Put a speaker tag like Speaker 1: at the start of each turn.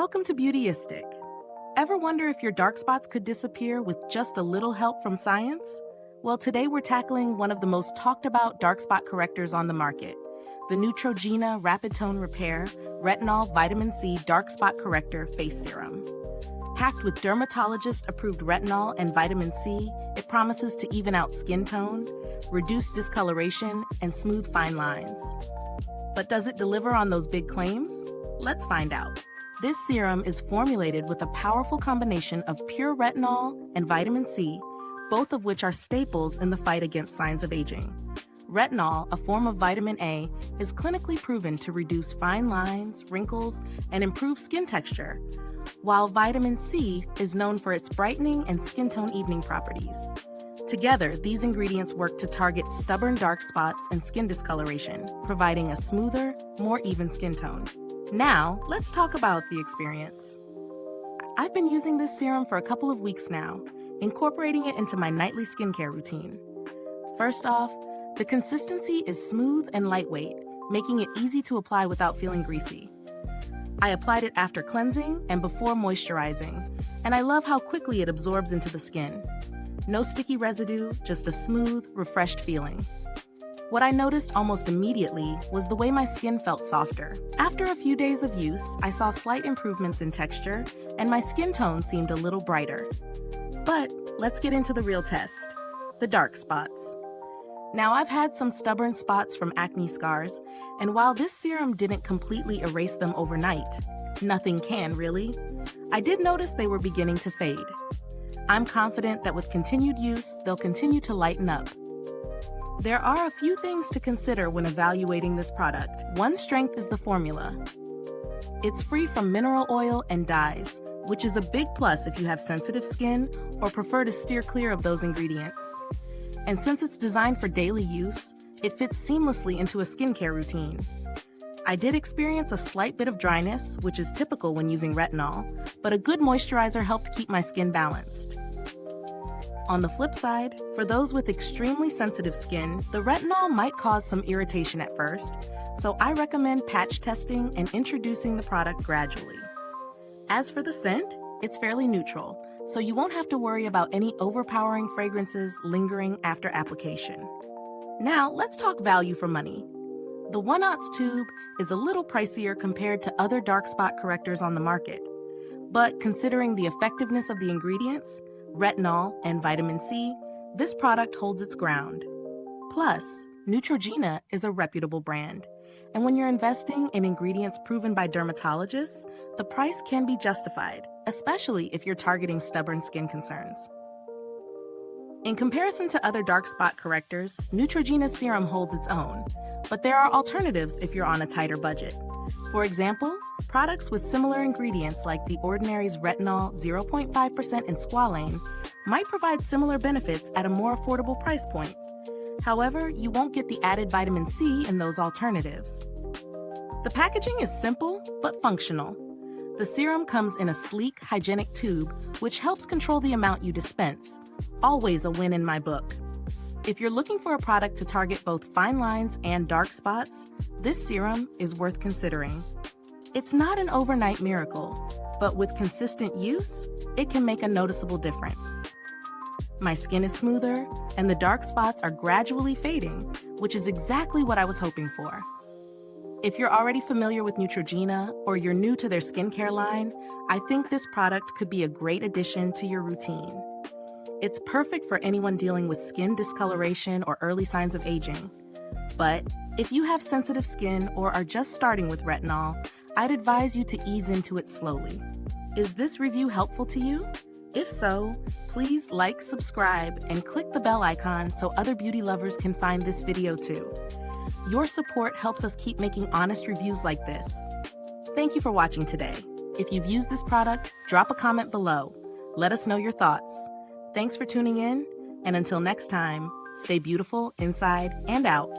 Speaker 1: Welcome to Beautyistic. Ever wonder if your dark spots could disappear with just a little help from science? Well, today we're tackling one of the most talked about dark spot correctors on the market, the Neutrogena Rapid Tone Repair Retinol Vitamin C Dark Spot Corrector Face Serum. Packed with dermatologist-approved retinol and vitamin C, it promises to even out skin tone, reduce discoloration, and smooth fine lines. But does it deliver on those big claims? Let's find out. This serum is formulated with a powerful combination of pure retinol and vitamin C, both of which are staples in the fight against signs of aging. Retinol, a form of vitamin A, is clinically proven to reduce fine lines, wrinkles, and improve skin texture, while vitamin C is known for its brightening and skin tone evening properties. Together, these ingredients work to target stubborn dark spots and skin discoloration, providing a smoother, more even skin tone. Now, let's talk about the experience. I've been using this serum for a couple of weeks now, incorporating it into my nightly skincare routine. First off, the consistency is smooth and lightweight, making it easy to apply without feeling greasy. I applied it after cleansing and before moisturizing, and I love how quickly it absorbs into the skin. No sticky residue, just a smooth, refreshed feeling. What I noticed almost immediately was the way my skin felt softer. After a few days of use, I saw slight improvements in texture, and my skin tone seemed a little brighter. But let's get into the real test, the dark spots. Now, I've had some stubborn spots from acne scars, and while this serum didn't completely erase them overnight, nothing can really, I did notice they were beginning to fade. I'm confident that with continued use, they'll continue to lighten up. There are a few things to consider when evaluating this product. One strength is the formula. It's free from mineral oil and dyes, which is a big plus if you have sensitive skin or prefer to steer clear of those ingredients. And since it's designed for daily use, it fits seamlessly into a skincare routine. I did experience a slight bit of dryness, which is typical when using retinol, but a good moisturizer helped keep my skin balanced. On the flip side, for those with extremely sensitive skin, the retinol might cause some irritation at first, so I recommend patch testing and introducing the product gradually. As for the scent, it's fairly neutral, so you won't have to worry about any overpowering fragrances lingering after application. Now, let's talk value for money. The 1/0 tube is a little pricier compared to other dark spot correctors on the market, but considering the effectiveness of the ingredients, retinol, and vitamin C, this product holds its ground. Plus, Neutrogena is a reputable brand, and when you're investing in ingredients proven by dermatologists, the price can be justified, especially if you're targeting stubborn skin concerns. In comparison to other dark spot correctors, Neutrogena's serum holds its own, but there are alternatives if you're on a tighter budget. For example, products with similar ingredients like The Ordinary's retinol 0.5% and squalane might provide similar benefits at a more affordable price point. However, you won't get the added vitamin C in those alternatives. The packaging is simple but functional. The serum comes in a sleek, hygienic tube, which helps control the amount you dispense. Always a win in my book. If you're looking for a product to target both fine lines and dark spots, this serum is worth considering. It's not an overnight miracle, but with consistent use, it can make a noticeable difference. My skin is smoother, and the dark spots are gradually fading, which is exactly what I was hoping for. If you're already familiar with Neutrogena or you're new to their skincare line, I think this product could be a great addition to your routine. It's perfect for anyone dealing with skin discoloration or early signs of aging. But if you have sensitive skin or are just starting with retinol, I'd advise you to ease into it slowly. Is this review helpful to you? If so, please like, subscribe, and click the bell icon so other beauty lovers can find this video too. Your support helps us keep making honest reviews like this. Thank you for watching today. If you've used this product, drop a comment below. Let us know your thoughts. Thanks for tuning in, and until next time, stay beautiful inside and out.